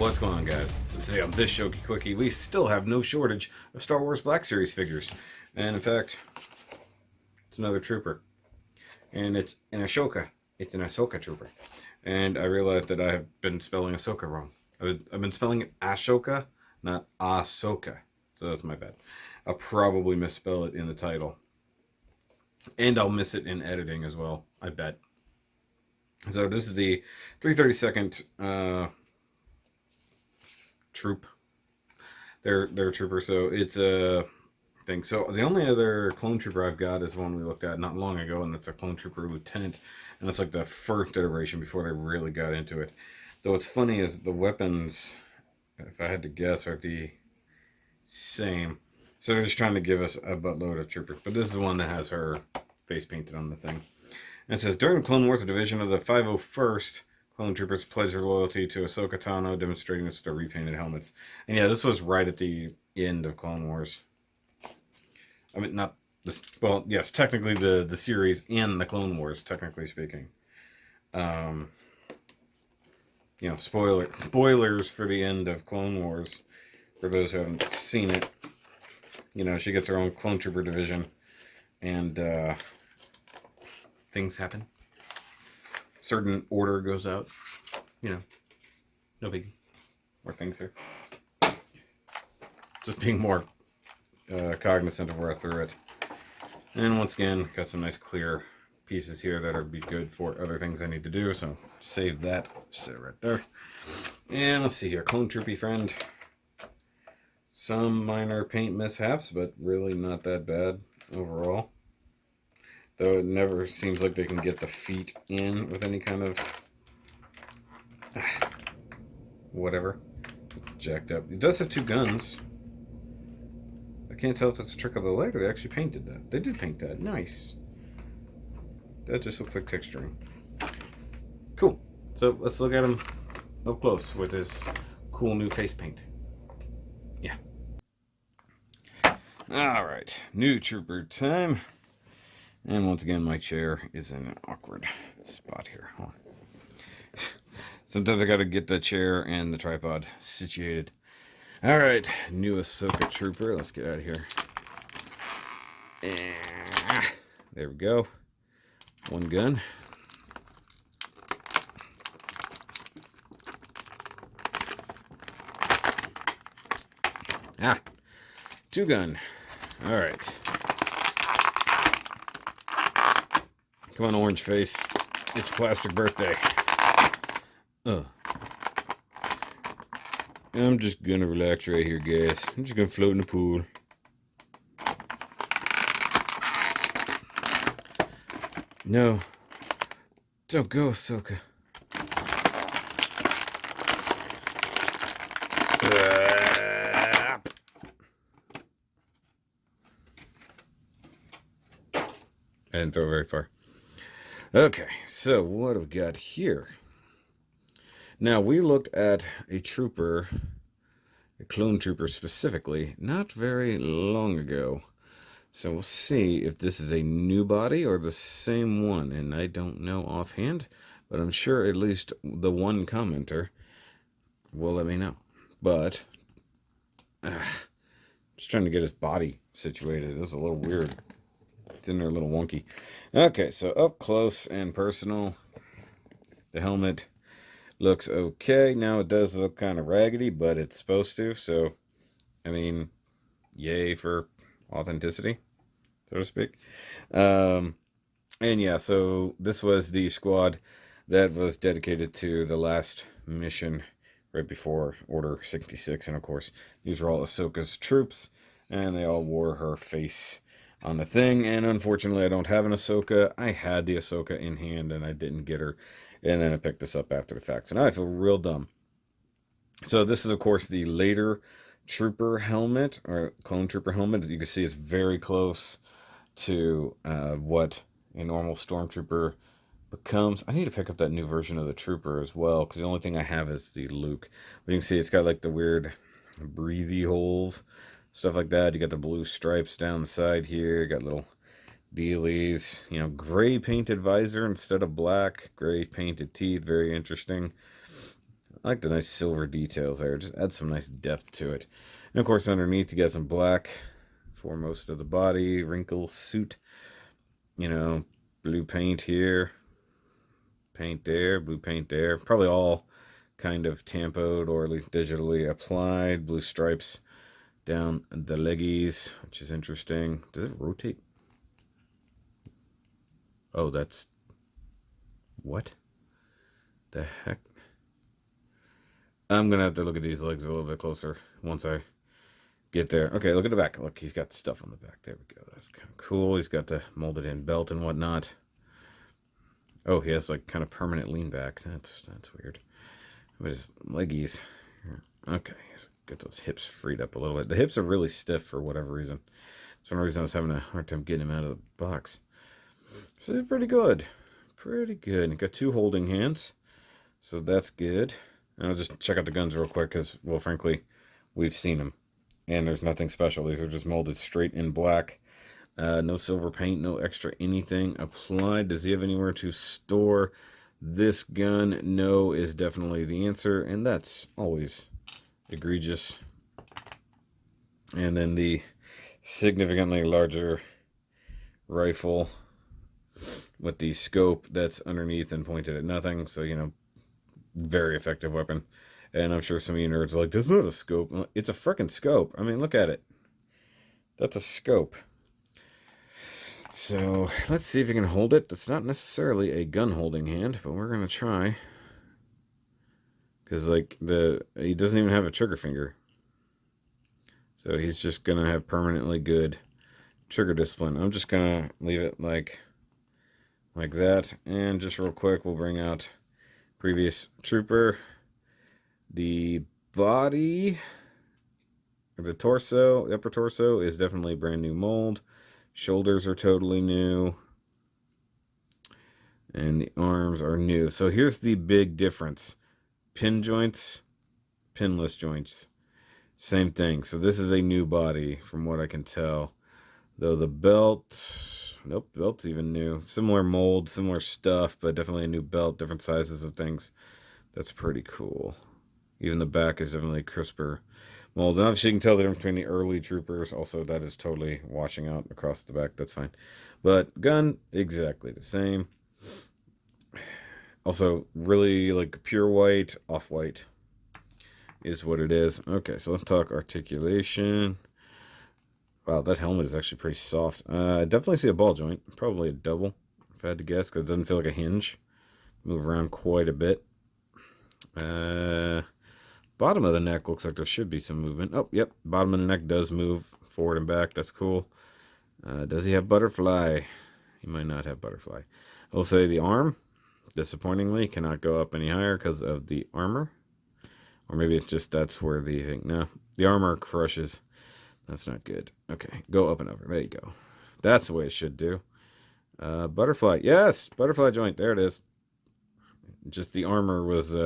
What's going on, guys? So today on this SHOKY Quickie, we still have no shortage of Star Wars Black Series figures. And in fact, it's another trooper. And it's an AHSOKA. It's an AHSOKA trooper. And I realized that I have been spelling AHSOKA wrong. I've been spelling it AHSOKA, not AHSOKA. So that's my bad. I'll probably misspell it in the title. And I'll miss it in editing as well, I bet. So this is the 332nd troop. They're a trooper, so it's a thing. So the only other clone trooper I've got is one we looked at not long ago, and that's a clone trooper lieutenant, and that's like the first iteration before they really got into it. Though what's funny is the weapons, if I had to guess, are the same. So they're just trying to give us a buttload of troopers. But this is one that has her face painted on the thing. And it says, during the Clone Wars, a division of the 501st Clone Troopers pledged their loyalty to Ahsoka Tano, demonstrating this with their repainted helmets. And yeah, this was right at the end of Clone Wars. I mean, not this. Well, yes, technically the series in the Clone Wars, technically speaking. You know, spoilers for the end of Clone Wars for those who haven't seen it. You know, she gets her own Clone Trooper division, and things happen. Certain order goes out. You know, no biggie. More things here. Just being more cognizant of where I threw it. And once again, got some nice clear pieces here that would be good for other things I need to do. So save that. Sit it right there. And let's see here. Clone Troopy friend. Some minor paint mishaps, but really not that bad overall. Though it never seems like they can get the feet in with any kind of whatever. It's jacked up. It does have two guns. I can't tell if that's a trick of the light or they actually painted that. They did paint that. Nice. That just looks like texturing. Cool. So let's look at him up close with his cool new face paint. Yeah. Alright. New trooper time. And once again, my chair is in an awkward spot here. Hold on. Sometimes I gotta get the chair and the tripod situated. Alright, new Ahsoka trooper. Let's get out of here. There we go. One gun. Two gun. Alright. Come on, orange face. It's your plastic birthday. I'm just gonna relax right here, guys. I'm just gonna float in the pool. No. Don't go, Ahsoka. I didn't throw very far. Okay, so what have we got here? Now, we looked at a trooper, a clone trooper specifically, not very long ago. So we'll see if this is a new body or the same one. And I don't know offhand, but I'm sure at least the one commenter will let me know. But, just trying to get his body situated. It was a little weird. It's in there a little wonky. Okay, so up close and personal. The helmet looks okay. Now it does look kind of raggedy, but it's supposed to. So, I mean, yay for authenticity, so to speak. And yeah, so this was the squad that was dedicated to the last mission right before Order 66. And of course, these were all Ahsoka's troops, and they all wore her face on the thing. And unfortunately, I don't have an Ahsoka. I had the Ahsoka in hand, and I didn't get her. And then I picked this up after the fact. So now I feel real dumb. So this is, of course, the later trooper helmet, or clone trooper helmet. As you can see, it's very close to what a normal stormtrooper becomes. I need to pick up that new version of the trooper as well, because the only thing I have is the Luke. But you can see it's got like the weird breathy holes, stuff like that. You got the blue stripes down the side here. You got little dealies, you know, gray painted visor instead of black, gray painted teeth, very interesting. I like the nice silver details there. Just add some nice depth to it. And of course, underneath, you got some black for most of the body. Wrinkle suit. You know, blue paint here. Paint there. Blue paint there. Probably all kind of tampoed or at least digitally applied. Blue stripes down the leggies, which is interesting. Does it rotate? Oh, that's... What the heck? I'm going to have to look at these legs a little bit closer once I get there. Okay, look at the back. Look, he's got stuff on the back. There we go. That's kind of cool. He's got the molded in belt and whatnot. Oh, he has like kind of permanent lean back. That's weird. But his leggies. Okay, get those hips freed up a little bit. The hips are really stiff for whatever reason. That's one reason I was having a hard time getting him out of the box. So it's pretty good. Pretty good. Got 2 holding hands. So that's good. And I'll just check out the guns real quick because, well, frankly, we've seen them. And there's nothing special. These are just molded straight in black. No silver paint, no extra anything applied. Does he have anywhere to store this gun? No is definitely the answer. And that's always egregious. And then the significantly larger rifle with the scope that's underneath and pointed at nothing. So, you know, very effective weapon. And I'm sure some of you nerds are like, that's not a scope. It's a freaking scope. I mean, look at it. That's a scope. So let's see if you can hold it. That's not necessarily a gun holding hand, but we're going to try. Because like he doesn't even have a trigger finger. So he's just going to have permanently good trigger discipline. I'm just going to leave it like that. And just real quick, we'll bring out previous trooper. The body, the torso, the upper torso is definitely brand new mold. Shoulders are totally new. And the arms are new. So here's the big difference. Pin joints, pinless joints. Same thing. So this is a new body from what I can tell. Though the belt, nope, the belt's even new. Similar mold, similar stuff, but definitely a new belt, different sizes of things. That's pretty cool. Even the back is definitely crisper mold. And obviously you can tell the difference between the early troopers. Also, that is totally washing out across the back. That's fine. But gun, exactly the same. Also, really like pure white, off-white is what it is. Okay, so let's talk articulation. Wow, that helmet is actually pretty soft. I definitely see a ball joint. Probably a double, if I had to guess, because it doesn't feel like a hinge. Move around quite a bit. Bottom of the neck looks like there should be some movement. Oh, yep. Bottom of the neck does move forward and back. That's cool. Does he have butterfly? He might not have butterfly. I will say the arm, disappointingly, cannot go up any higher because of the armor. Or maybe it's just that's where the thing. No, the armor crushes. That's not good. Okay, go up and over. There you go. That's the way it should do. Butterfly. Yes, butterfly joint. There it is. Just the armor was...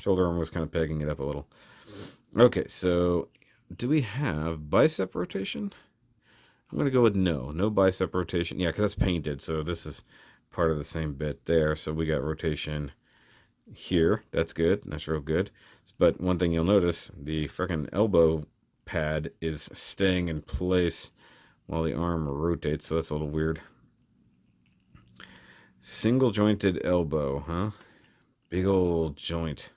shoulder arm was kind of pegging it up a little. Okay, so do we have bicep rotation? I'm going to go with no. No bicep rotation. Yeah, because that's painted, so this is part of the same bit there. So we got rotation here. That's good. That's real good. But one thing you'll notice, the freaking elbow pad is staying in place while the arm rotates, so that's a little weird. Single jointed elbow, huh? Big old joint.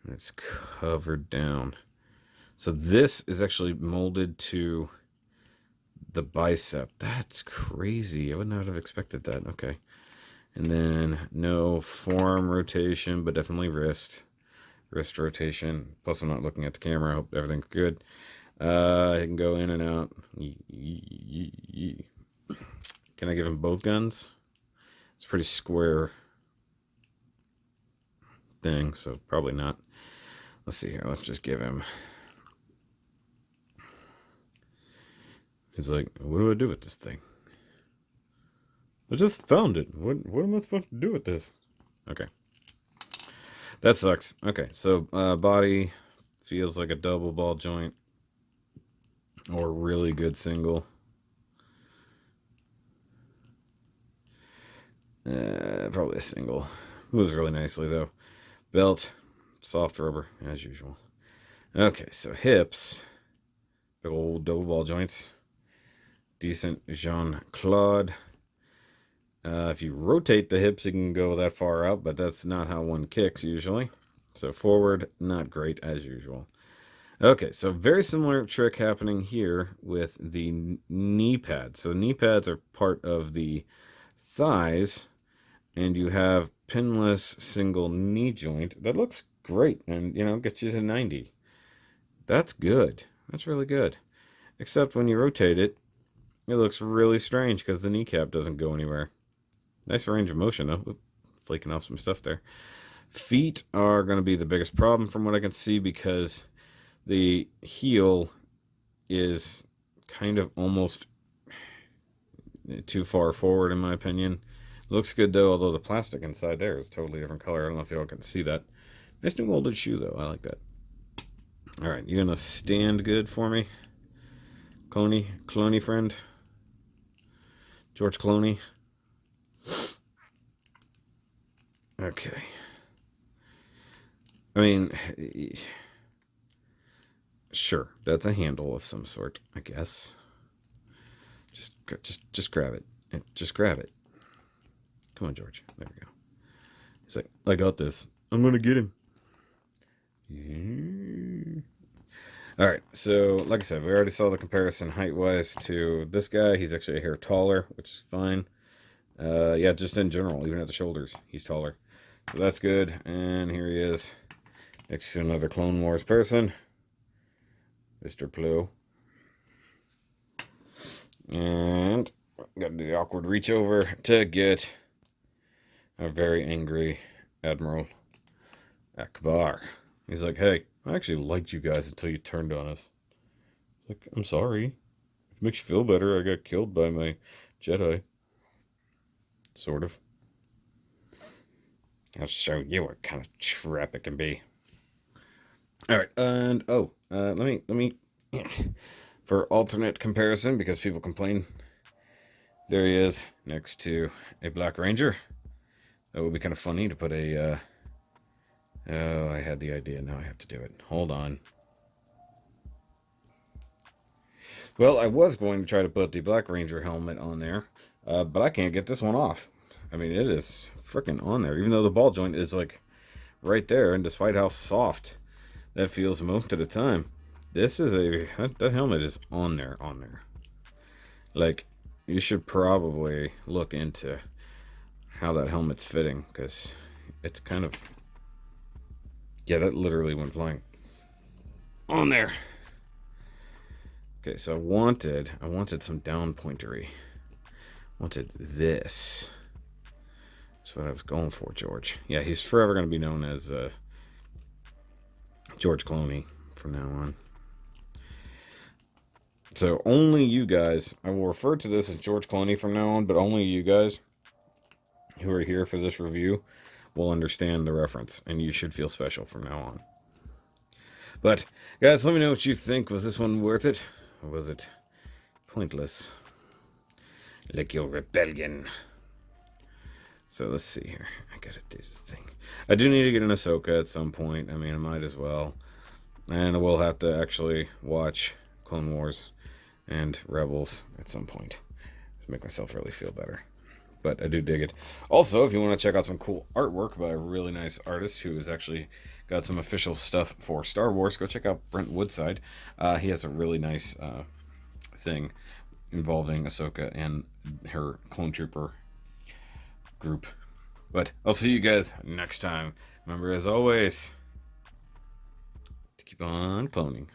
And it's covered down. So this is actually molded to the bicep. That's crazy. I would not have expected that. Okay. And then no forearm rotation, but definitely wrist. Wrist rotation. Plus I'm not looking at the camera. I hope everything's good. I can go in and out. Can I give him both guns? It's a pretty square thing, so probably not. Let's see here. Let's just give him. He's like, what do I do with this thing? I just found it. What am I supposed to do with this? Okay. That sucks. Okay, so body feels like a double ball joint. Or really good single. Probably a single. Moves really nicely though. Belt, soft rubber, as usual. Okay, so hips. Big old double ball joints. Decent Jean-Claude. If you rotate the hips, you can go that far out, but that's not how one kicks usually. So forward, not great as usual. Okay, so very similar trick happening here with the knee pads. So knee pads are part of the thighs, and you have pinless single knee joint. That looks great, and, you know, gets you to 90. That's good. That's really good. Except when you rotate it, it looks really strange because the kneecap doesn't go anywhere. Nice range of motion, though. Oop, flaking off some stuff there. Feet are going to be the biggest problem from what I can see because the heel is kind of almost too far forward in my opinion. Looks good though, although the plastic inside there is totally different color. I don't know if y'all can see that. Nice new molded shoe though. I like that. Alright, you gonna stand good for me? Cloney friend? George Clooney? Okay. I mean, sure, that's a handle of some sort, I guess. Just grab it. Just grab it. Come on, George. There we go. He's like, I got this. I'm gonna get him. Yeah. All right, so like I said, we already saw the comparison height-wise to this guy. He's actually a hair taller, which is fine. Yeah, just in general, even at the shoulders, he's taller. So that's good. And here he is, next to another Clone Wars person, Mr. Plo. And got to do the awkward reach over to get a very angry Admiral Akbar. He's like, hey, I actually liked you guys until you turned on us. Like, I'm sorry. If it makes you feel better, I got killed by my Jedi. Sort of. I'll show you what kind of trap it can be. Alright, and let me for alternate comparison, because people complain. There he is, next to a Black Ranger. That would be kind of funny to put a, oh, I had the idea, now I have to do it. Hold on. Well, I was going to try to put the Black Ranger helmet on there, but I can't get this one off. I mean, it is freaking on there, even though the ball joint is, like, right there, and despite how soft that feels most of the time, this is that helmet is on there. Like, you should probably look into how that helmet's fitting, because it's kind of, yeah, that literally went flying on there. Okay, so I wanted some down pointery. Wanted this. That's what I was going for, George. Yeah, he's forever going to be known as George Clooney from now on. So only you guys, I will refer to this as George Clooney from now on, but only you guys who are here for this review will understand the reference, and you should feel special from now on. But, guys, let me know what you think. Was this one worth it? Or was it pointless? Like your rebellion. So let's see here. I gotta do this thing. I do need to get an Ahsoka at some point. I mean, I might as well. And I will have to actually watch Clone Wars and Rebels at some point to make myself really feel better. But I do dig it. Also, if you want to check out some cool artwork by a really nice artist who has actually got some official stuff for Star Wars, go check out Brent Woodside. He has a really nice thing involving Ahsoka and her clone trooper group. But I'll see you guys next time. Remember, as always, to keep on cloning.